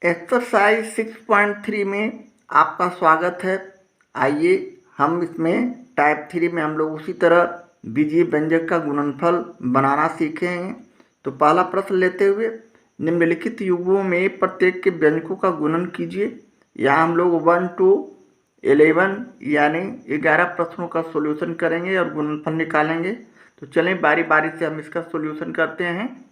Exercise 6.3 में आपका स्वागत है। आइए हम इसमें टाइप 3 में हम लोग उसी तरह बीजीय व्यंजक का गुणनफल बनाना सीखेंगे। तो पहला प्रश्न लेते हुए निम्नलिखित युग्मों में प्रत्येक के व्यंजकों का गुणन कीजिए। यहाँ हम लोग 1 to 11 यानी 11 प्रश्नों का सॉल्यूशन करेंगे और गुणनफल निकालेंगे। तो चलें बारी बारी से हम इसका सॉल्यूशन करते हैं।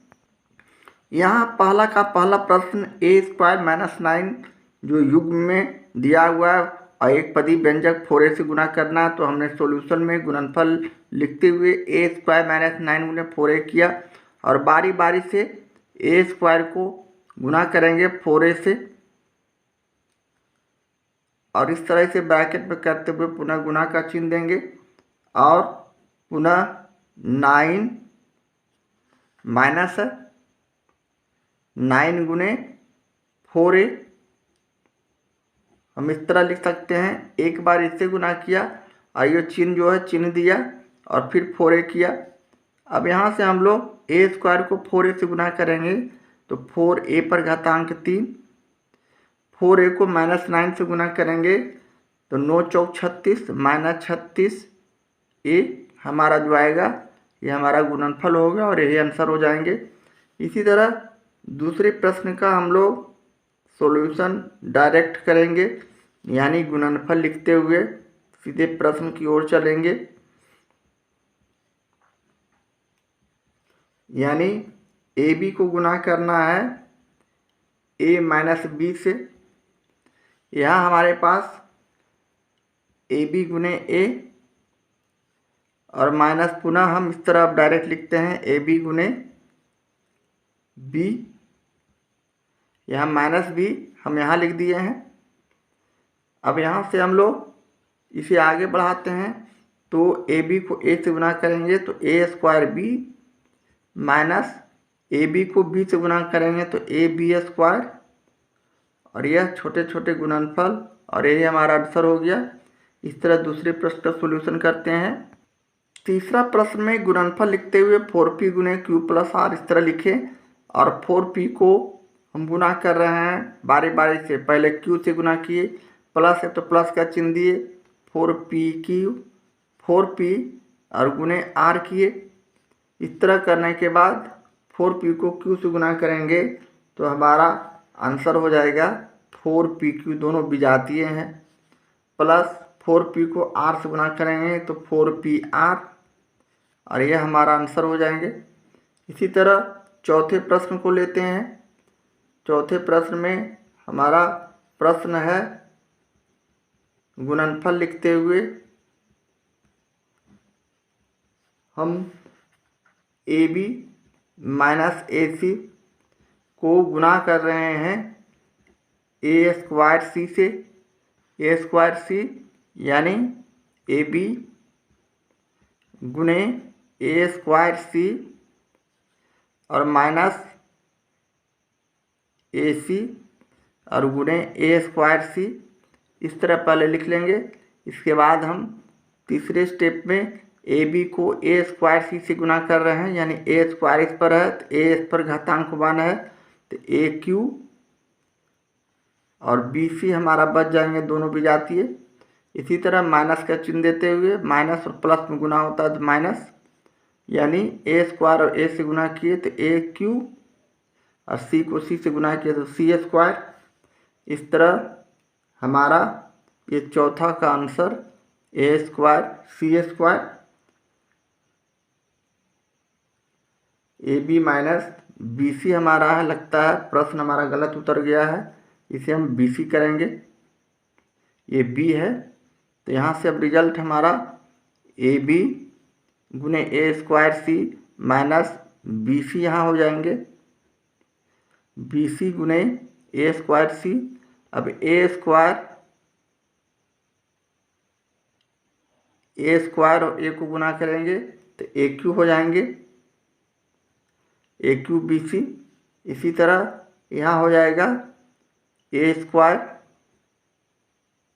यहाँ पहला का पहला प्रश्न a² - 9 जो युग्म में दिया हुआ है और एक पदी व्यंजक 4a से गुना करना है। तो हमने सॉल्यूशन में गुणनफल लिखते हुए a² - 9 गुने 4a किया और बारी बारी से a² को गुना करेंगे 4a से और इस तरह से ब्रैकेट में करते हुए पुनः गुना का चिन्ह देंगे और पुनः 9 माइनस 9 गुने 4a हम इस तरह लिख सकते हैं। एक बार इससे गुना किया और ये चिन्ह जो है चिन्ह दिया और फिर 4a किया। अब यहाँ से हम लोग a² को 4a से गुना करेंगे तो 4a पर घातांक 3, 4a को -9 से गुना करेंगे तो 9 चौक 36 -36a हमारा जो आएगा ये हमारा गुणनफल होगा और यही आंसर हो जाएंगे। इसी तरह दूसरे प्रश्न का हम लोग सॉल्यूशन डायरेक्ट करेंगे यानी गुणनफल लिखते हुए सीधे प्रश्न की ओर चलेंगे। यानी AB को गुना करना है a - b से। यहाँ हमारे पास AB गुने a और माइनस पुनः हम इस तरह डायरेक्ट लिखते हैं AB गुने b। यहाँ -b हम यहाँ लिख दिए हैं। अब यहाँ से हम लोग इसे आगे बढ़ाते हैं तो AB को a से गुना करेंगे तो a² माइनस AB को b से गुना करेंगे तो ab² और यह छोटे छोटे गुणनफल और यही हमारा आंसर हो गया। इस तरह दूसरे प्रश्न का सॉल्यूशन करते हैं। तीसरा प्रश्न में गुणनफल लिखते हुए 4p गुने q + r इस तरह लिखें और 4p को हम गुना कर रहे हैं बारी बारी से। पहले q से गुना किए, प्लस है तो प्लस का चिन्ह दिए, 4p और गुने r किए। इस तरह करने के बाद 4p को q से गुना करेंगे तो हमारा आंसर हो जाएगा 4pq, दोनों विजातीय हैं, प्लस 4p को r से गुना करेंगे तो 4pr और यह हमारा आंसर हो जाएंगे। इसी तरह चौथे प्रश्न को लेते हैं। चौथे प्रश्न में हमारा प्रश्न है गुणनफल लिखते हुए हम AB - AC को गुना कर रहे हैं a² से। a² यानी AB गुने a² और माइनस AC और गुने a²। इस तरह पहले लिख लेंगे। इसके बाद हम तीसरे स्टेप में AB को a² से गुना कर रहे हैं यानी a² इस पर है तो a इस पर घातांक 1 है तो AQ और BC हमारा बच जाएंगे, दोनों विजातीय। इसी तरह माइनस का चिन्ह देते हुए माइनस और प्लस में गुना होता है तो माइनस यानी a² और a से गुना किए तो AQ और C को C से गुना किए तो C²। इस तरह हमारा ये चौथा का answer a² C²। AB - BC हमारा है। लगता है प्रश्न हमारा गलत उतर गया है, इसे हम BC करेंगे, ये B है। तो यहाँ से अब रिजल्ट हमारा AB गुने a² माइनस BC यहाँ हो जाएंगे, BC गुने a²। अब a² और a को गुना करेंगे तो AQ हो जाएंगे, AQ BC। इसी तरह यहाँ हो जाएगा a²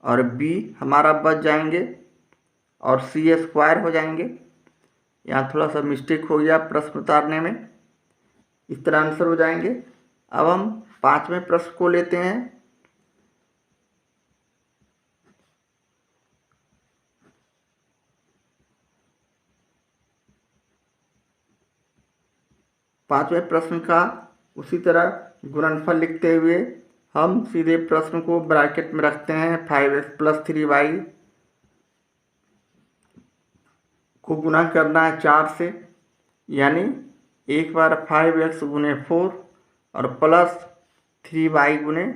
और B हमारा बच जाएंगे और C² हो जाएंगे। यहाँ थोड़ा सा मिस्टेक हो गया प्रश्न उतारने में, इस तरह आंसर हो जाएंगे। अब हम 5वें प्रश्न को लेते हैं। पांचवें प्रश्न का उसी तरह गुणनफल लिखते हुए हम सीधे प्रश्न को ब्रैकेट में रखते हैं। 5x + 3y को गुना करना है 4 से, यानी एक बार 5x गुने 4 और प्लस 3y गुने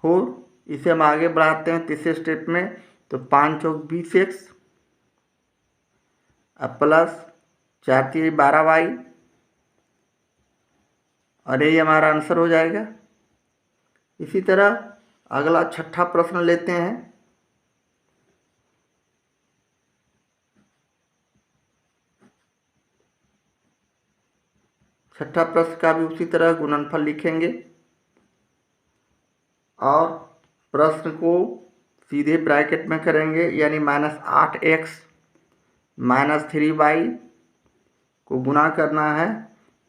4। इसे हम आगे बढ़ाते हैं तीसरे स्टेप में, तो 5 चौक 20x अब प्लस 4 3 12y, और यही हमारा आंसर हो जाएगा। इसी तरह अगला छठा प्रश्न लेते हैं। छठा प्रश्न का भी उसी तरह गुणनफल लिखेंगे और प्रश्न को सीधे ब्रैकेट में करेंगे, यानी -8x - 3y को गुना करना है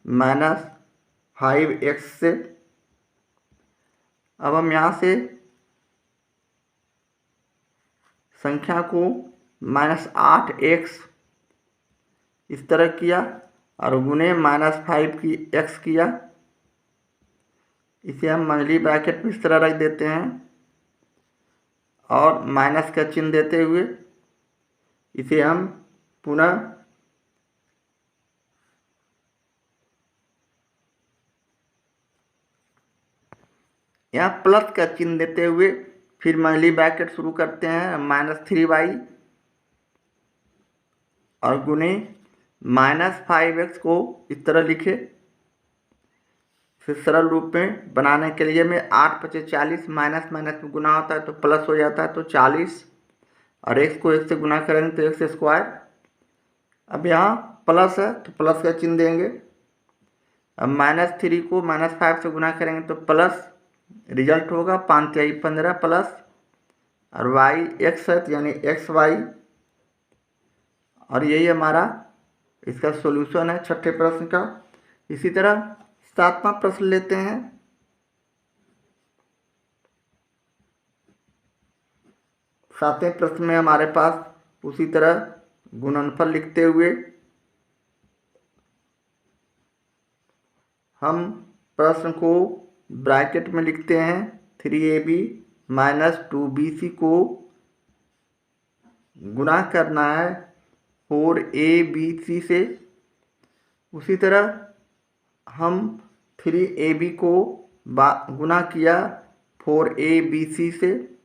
-5x से। अब हम यहाँ से संख्या को -8x इस तरह किया और गुने -5 की x किया। इसे हम मंझली ब्रैकेट में इस तरह रख देते हैं और माइनस का चिन्ह देते हुए इसे हम पुनः यहाँ प्लस का चिन्ह देते हुए फिर मंझली ब्रैकेट शुरू करते हैं -3y और गुने -5x को इस तरह लिखे। फिर सरल रूप में बनाने के लिए में 8 × 5 = 40, माइनस माइनस में गुना होता है तो प्लस हो जाता है, तो 40 और x को 1 से गुना करेंगे तो x²। अब यहाँ प्लस है तो प्लस का चिन्ह देंगे। अब -3 को -5 से गुना करेंगे तो प्लस रिजल्ट होगा 5 × 3 = 15 प्लस, और y x है तो यानी xy, और यही हमारा इसका सॉल्यूशन है छठे प्रश्न का। इसी तरह सातवां प्रश्न लेते हैं। सातवें प्रश्न में हमारे पास उसी तरह गुणनफल लिखते हुए हम प्रश्न को ब्रैकेट में लिखते हैं। 3ab - 2bc को गुना करना है 4abc से। उसी तरह हम 3ab को गुना किया 4abc से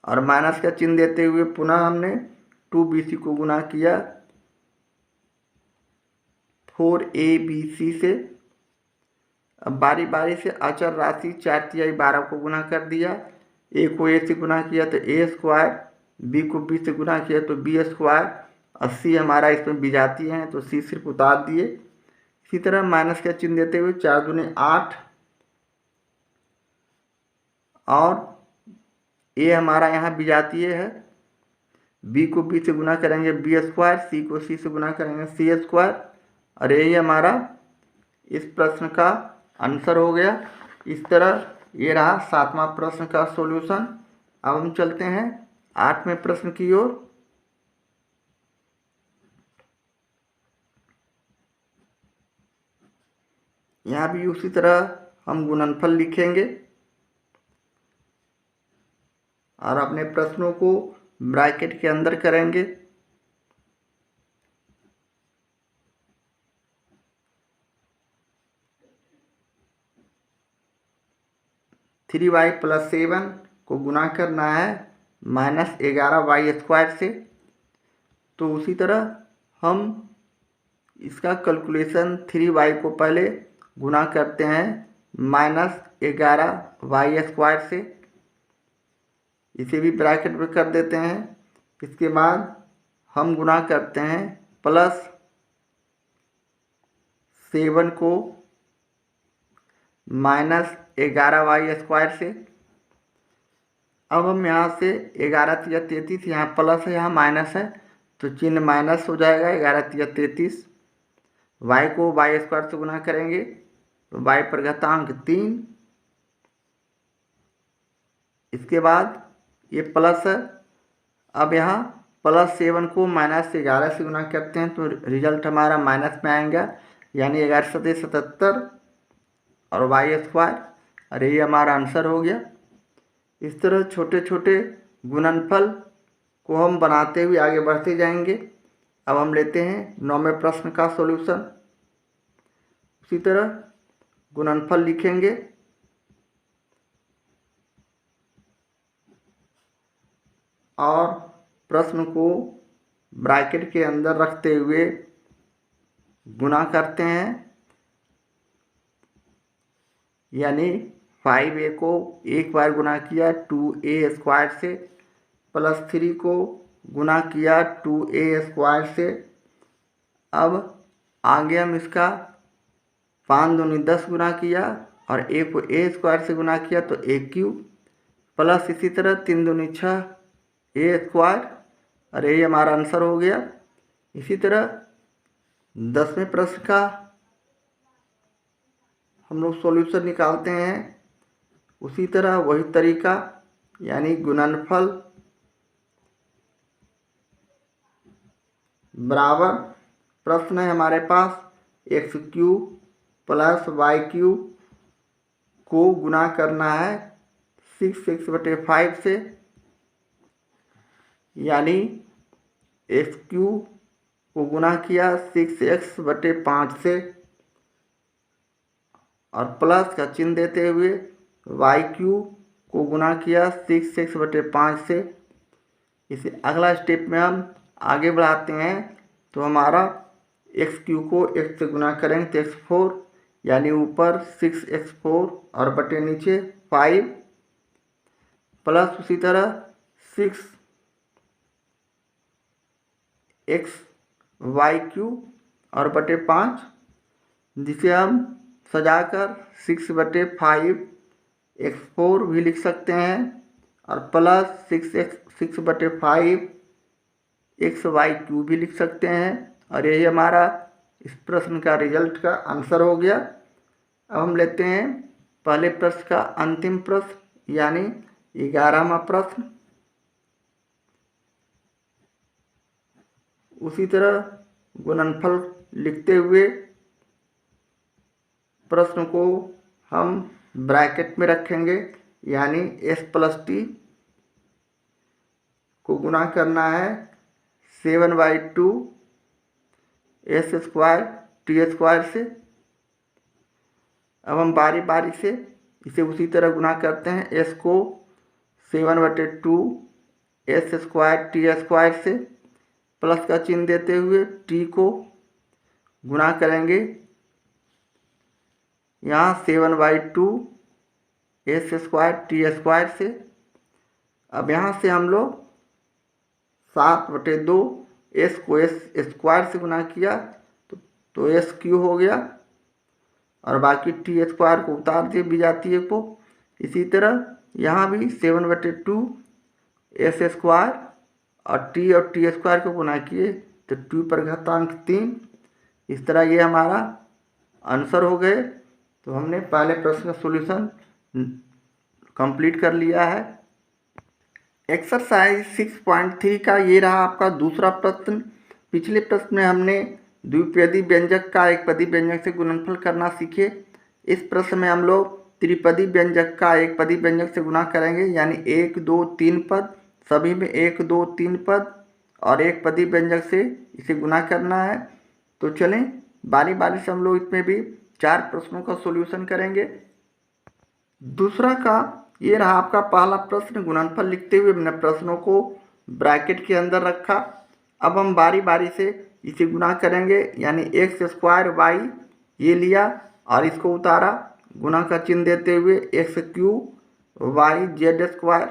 और माइनस का चिन्ह देते हुए पुनः हमने 2bc को गुना किया 4abc से। अब बारी बारी से अचर राशि 4 × 12 को गुना कर दिया। a को a से गुना किया तो a², b को b से गुना किया तो b², और c हमारा इसमें विजातीय है तो c सिर्फ उतार दिए। इसी तरह माइनस का चिन्ह देते हुए 4 दूनी 8 और a हमारा यहाँ विजातीय है, b को b से गुना करेंगे b², c को c से गुना करेंगे c², और यही हमारा इस प्रश्न का आंसर हो गया। इस तरह ये रहा सातवां प्रश्न का सॉल्यूशन। अब हम चलते हैं आठवें प्रश्न की ओर। यहाँ भी उसी तरह हम गुणनफल लिखेंगे और अपने प्रश्नों को ब्रैकेट के अंदर करेंगे। (3y + 7) को गुना करना है -11y² से। तो उसी तरह हम इसका कैलकुलेशन 3y को पहले गुना करते हैं -11y² से, इसे भी ब्रैकेट में कर देते हैं। इसके बाद हम गुना करते हैं +7 को -11y² से। अब हम यहाँ से 11 × 3 = 33, यहाँ प्लस है यहाँ माइनस है तो चिन्ह माइनस हो जाएगा। 11 × 3 = 33, y को y² से गुना करेंगे तो y पर घातांक 3। इसके बाद ये प्लस है। अब यहाँ +7 को -11 से गुना करते हैं तो रिजल्ट हमारा माइनस में आएगा, यानी 11×77 और y²। अरे ये हमारा आंसर हो गया। इस तरह छोटे छोटे गुणनफल को हम बनाते हुए आगे बढ़ते जाएंगे। अब हम लेते हैं 9वें प्रश्न का सॉल्यूशन। उसी तरह गुणनफल लिखेंगे और प्रश्न को ब्रैकेट के अंदर रखते हुए गुना करते हैं, यानी 5a को एक बार गुना किया 2a² से, +3 को गुना किया 2a² से। अब आगे हम इसका 5 दूनी 10 गुना किया और a को a² से गुना किया तो a³ प्लस इसी तरह 3 दूनी 6 a²। अरे ये हमारा आंसर हो गया। इसी तरह 10वें प्रश्न का हम लोग सॉल्यूशन निकालते हैं। उसी तरह वही तरीका, यानी गुणनफल बराबर प्रश्न है हमारे पास x³ + y³ को गुना करना है 6x/5 से, यानी x³ को गुना किया 6x/5 से और प्लस का चिन्ह देते हुए y³ को गुना किया 6x/5 से। इसे अगला स्टेप में हम आगे बढ़ाते हैं तो हमारा x³ को x से गुना करेंगे तो x4, यानी ऊपर 6x4 और बटे नीचे 5 प्लस उसी तरह 6xy³ और बटे 5, जिसे हम सजाकर 6/5 x4 भी लिख सकते हैं और प्लस 6/5 xy³ भी लिख सकते हैं। और यही हमारा इस प्रश्न का रिजल्ट का आंसर हो गया। अब हम लेते हैं पहले प्रश्न का अंतिम प्रश्न, यानी 11वां प्रश्न। उसी तरह गुणनफल लिखते हुए प्रश्न को हम ब्रैकेट में रखेंगे, यानी s + t को गुना करना है 7/2 s² t² से। अब हम बारी बारी से इसे उसी तरह गुना करते हैं। s को 7/2 s² t² से प्लस का चिन्ह देते हुए t को गुना करेंगे यहाँ 7/2 s² t² से। अब यहाँ से हम लोग 7/2 s को s² से गुना किया तो s³ हो गया और बाकी t² को उतार दिए विजातीय को। इसी तरह यहाँ भी 7/2 s² और t² को गुना किए तो 2 पर घातांक 3। इस तरह ये हमारा आंसर हो गए। तो हमने पहले प्रश्न का सॉल्यूशन कंप्लीट कर लिया है। एक्सरसाइज 6.3 का ये रहा आपका दूसरा प्रश्न। पिछले प्रश्न में हमने द्विपदी व्यंजक का एकपदी व्यंजक से गुणनफल करना सीखे। इस प्रश्न में हम लोग त्रिपदी व्यंजक का एकपदी व्यंजक से गुना करेंगे, यानी 1 2 3 पद, सभी में 1 2 3 पद और एकपदी व्यंजक से इसे गुना करना है। तो चलें बारी बारी से हम लोग इसमें भी 4 प्रश्नों का सॉल्यूशन करेंगे। दूसरा का ये रहा आपका पहला प्रश्न। गुणनफल लिखते हुए हमने प्रश्नों को ब्रैकेट के अंदर रखा। अब हम बारी बारी से इसे गुना करेंगे, यानी x² y ये लिया और इसको उतारा, गुना का चिन्ह देते हुए x³ y z²।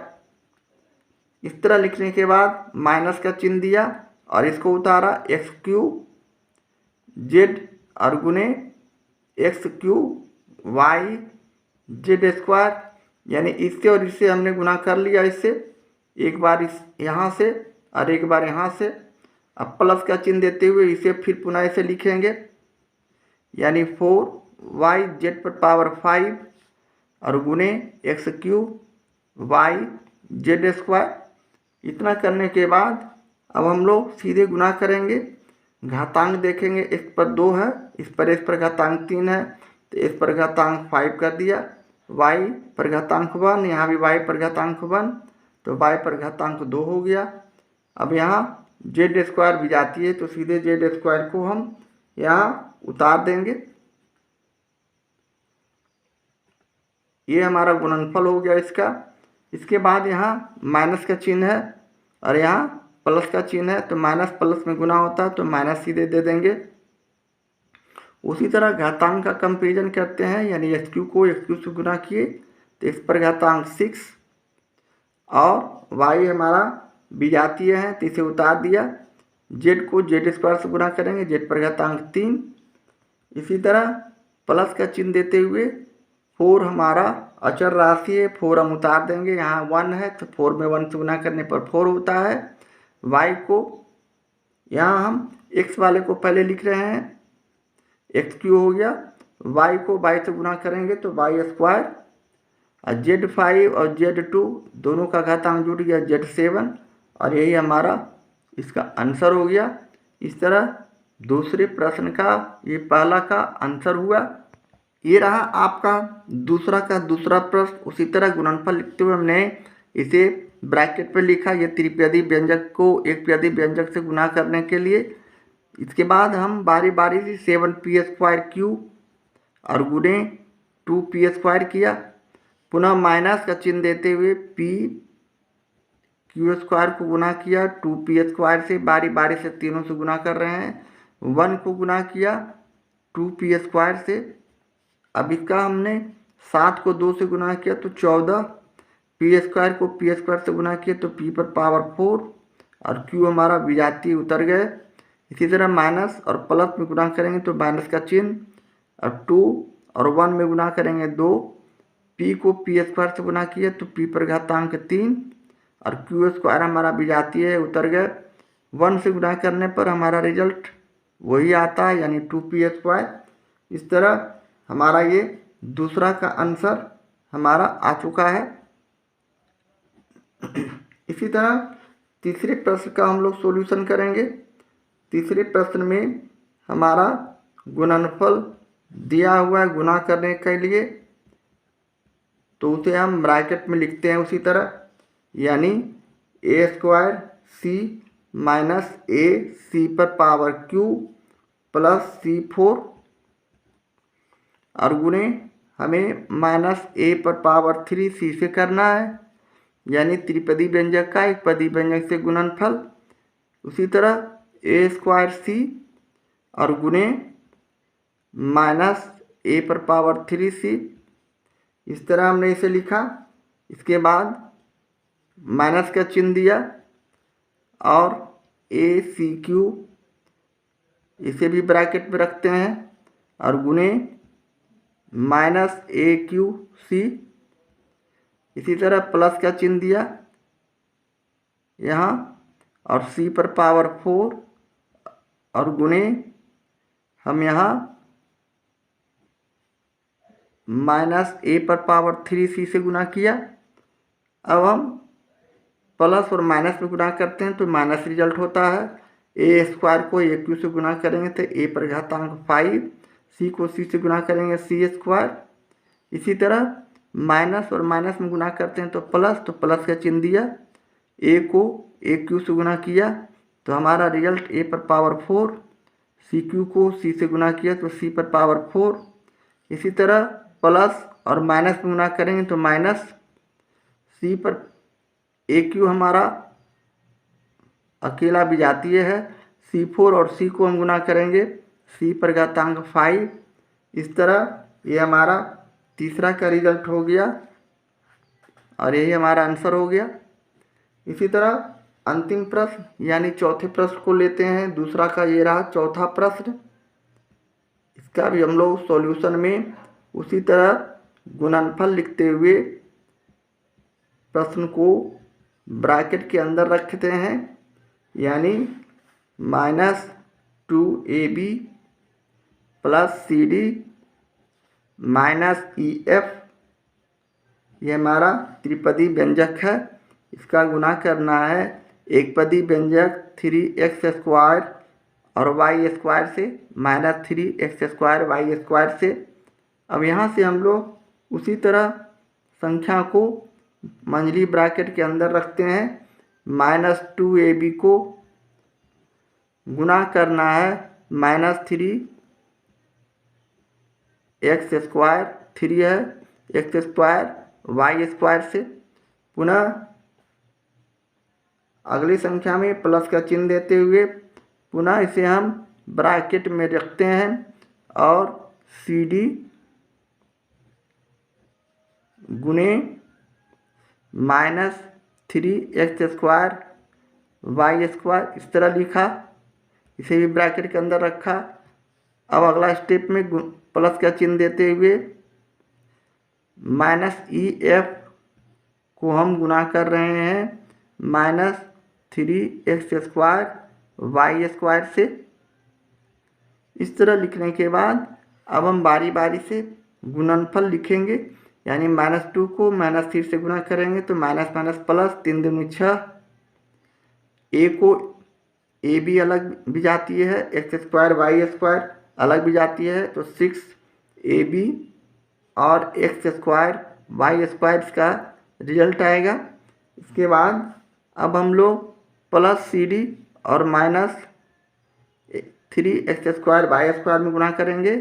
इस तरह लिखने के बाद माइनस का चिन्ह दिया और इसको उतारा x³ z और गुने x³ y z², यानी इससे और इससे हमने गुना कर लिया। इससे एक बार इस यहाँ से और एक बार यहाँ से। अब प्लस का चिन्ह देते हुए इसे फिर पुनः इसे लिखेंगे, यानी 4 वाई जेड पर पावर 5 और गुने x cube y z square. इतना करने के बाद अब हम लोग सीधे गुना करेंगे, घातांक देखेंगे, इस पर 2 है, इस पर घातांक 3 है, तो इस पर घातांक 5 कर दिया, y पर घातांक 1, यहाँ भी y पर घातांक 1, तो y पर घातांक 2 हो गया। अब यहाँ जेड स्क्वायर भी जाती है तो सीधे जेड स्क्वायर को हम यहाँ उतार देंगे। ये हमारा गुणनफल हो गया इसका। इसके बाद यहाँ माइनस का चिन्ह है और यहाँ प्लस का चिन्ह है, तो माइनस प्लस में गुना होता है तो माइनस सीधे दे देंगे। उसी तरह घातांक का कंपेरिजन करते हैं, यानी एक्स क्यू को एक्स क्यू से गुना किए तो इस पर घातांक 6 और वाई हमारा विजातीय है तो इसे उतार दिया। जेड को जेड स्क्वायर से गुना करेंगे, जेड पर घातांक 3। इसी तरह प्लस का चिन्ह देते हुए 4 हमारा अचर राशि है, 4 हम उतार देंगे, यहाँ 1 है तो 4 में 1 से गुना करने पर 4 होता है। वाई को यहाँ हम एक्स वाले को पहले लिख रहे हैं, एक्स क्यू हो गया, वाई को वाई से गुना करेंगे तो वाई स्क्वायर, और Z5 और Z2 दोनों का घातांक जुट गया Z7, और यही हमारा इसका आंसर हो गया। इस तरह दूसरे प्रश्न का ये पहला का आंसर हुआ। ये रहा आपका दूसरा का दूसरा प्रश्न। उसी तरह गुणनफल लिखते हुए हमने इसे ब्रैकेट पर लिखा, ये त्रिपदी व्यंजक को एक पदी व्यंजक से गुना करने के लिए। इसके बाद हम बारी बारी से 7p² और गुणे 2p² किया, पुनः माइनस का चिन्ह देते हुए p² को गुना किया 2p² से, बारी बारी से तीनों से गुना कर रहे हैं। 1 को गुना किया 2p² से। अब इसका हमने 7 को 2 से गुना किया तो 14, p² को p² से गुना किया तो p पर पावर 4 और q हमारा विजातीय उतर गए। इसी तरह माइनस और प्लस में गुना करेंगे तो माइनस का चिन्ह, और 2 और 1 में गुना करेंगे 2, p को p² से गुना किया तो p पर घातांक 3 और q² हमारा विजातीय है, उतर गए। 1 से गुना करने पर हमारा रिजल्ट वही आता है, यानी 2p²। इस तरह हमारा ये दूसरा का आंसर हमारा आ चुका है। इसी तरह तीसरे प्रश्न का हम लोग सॉल्यूशन करेंगे। तीसरे प्रश्न में हमारा गुणनफल दिया हुआ है गुना करने के लिए, तो उसे हम ब्रैकेट में लिखते हैं उसी तरह, यानी a² c minus a c पर पावर q प्लस c4 और गुणे हमें माइनस a पर पावर 3 c से करना है, यानी त्रिपदी व्यंजक का एक पदी व्यंजक से गुणनफल। उसी तरह a² c और गुणे माइनस a पर पावर 3 c, इस तरह हमने इसे लिखा। इसके बाद माइनस का चिन्ह दिया और ACQ इसे भी ब्रैकेट में रखते हैं और गुणे माइनस AQC, इसी तरह प्लस का चिन्ह दिया यहाँ और C पर पावर 4 और गुणे हम यहाँ माइनस A पर पावर 3C से गुना किया। अब हम प्लस और माइनस में गुना करते हैं तो माइनस रिजल्ट होता है। a² को AQ से गुना करेंगे तो a पर घातांक 5, c को c से गुना करेंगे c²। इसी तरह माइनस और माइनस में गुना करते हैं तो प्लस का चिन्ह दिया, a को AQ से गुना किया तो हमारा रिजल्ट a पर पावर 4, CQ को c से गुना किया तो c पर पावर 4। इसी तरह प्लस और माइनस में गुना करेंगे तो माइनस, c पर AQ हमारा अकेला विजातीय है, C4 और c को हम गुना करेंगे c पर घातांक 5। इस तरह ये हमारा तीसरा का रिजल्ट हो गया और यही हमारा आंसर हो गया। इसी तरह अंतिम प्रश्न यानी चौथे प्रश्न को लेते हैं। दूसरा का ये रहा चौथा प्रश्न। इसका भी हम लोग सॉल्यूशन में उसी तरह गुणनफल लिखते हुए प्रश्न को ब्रैकेट के अंदर रखते हैं, यानी -2ab + cd minus E F, ये हमारा त्रिपदी व्यंजक है, इसका गुना करना है एक पदी व्यंजक 3x² और y² से माइनस 3x² y² से। अब यहाँ से हम लोग उसी तरह संख्या को मंझली ब्रैकेट के अंदर रखते हैं। -2ab को गुना करना है -3x², 3 है x² y² से। पुनः अगली संख्या में प्लस का चिन्ह देते हुए पुनः इसे हम ब्रैकेट में रखते हैं और CD गुने -3x² y² इस तरह लिखा, इसे भी ब्रैकेट के अंदर रखा। अब अगला स्टेप में प्लस का चिन्ह देते हुए -EF को हम गुना कर रहे हैं -3x² y² से। इस तरह लिखने के बाद अब हम बारी बारी से गुणनफल लिखेंगे, यानी -2 को -3 से गुना करेंगे तो माइनस माइनस प्लस, 3 दूनी 6। ए को AB अलग भी जाती है, x² y² अलग भी जाती है, तो 6AB और x² y² इसका रिजल्ट आएगा। इसके बाद अब हम लोग प्लस CD और माइनस 3x² y² में गुना करेंगे,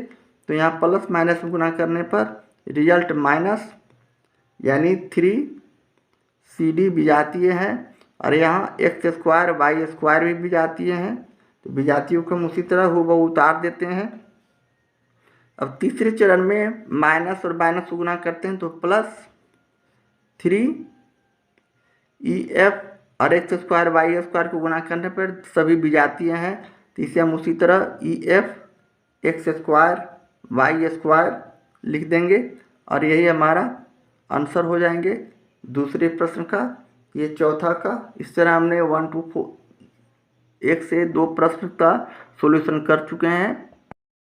तो यहाँ प्लस माइनस में गुना करने पर रिजल्ट माइनस, यानी 3CD विजातीय हैं और यहाँ x² y² भी विजातीय हैं, तो विजातियों को हम उसी तरह हूबहू उतार देते हैं। अब तीसरे चरण में माइनस और माइनस को गुना करते हैं, तो प्लस 3EF और x² y² को गुना करने पर सभी विजातीय हैं, तो इसे हम उसी तरह EF x² y² लिख देंगे और यही हमारा आंसर हो जाएंगे दूसरे प्रश्न का, ये चौथा का। इस तरह हमने 1 से 2 प्रश्न का सॉल्यूशन कर चुके हैं।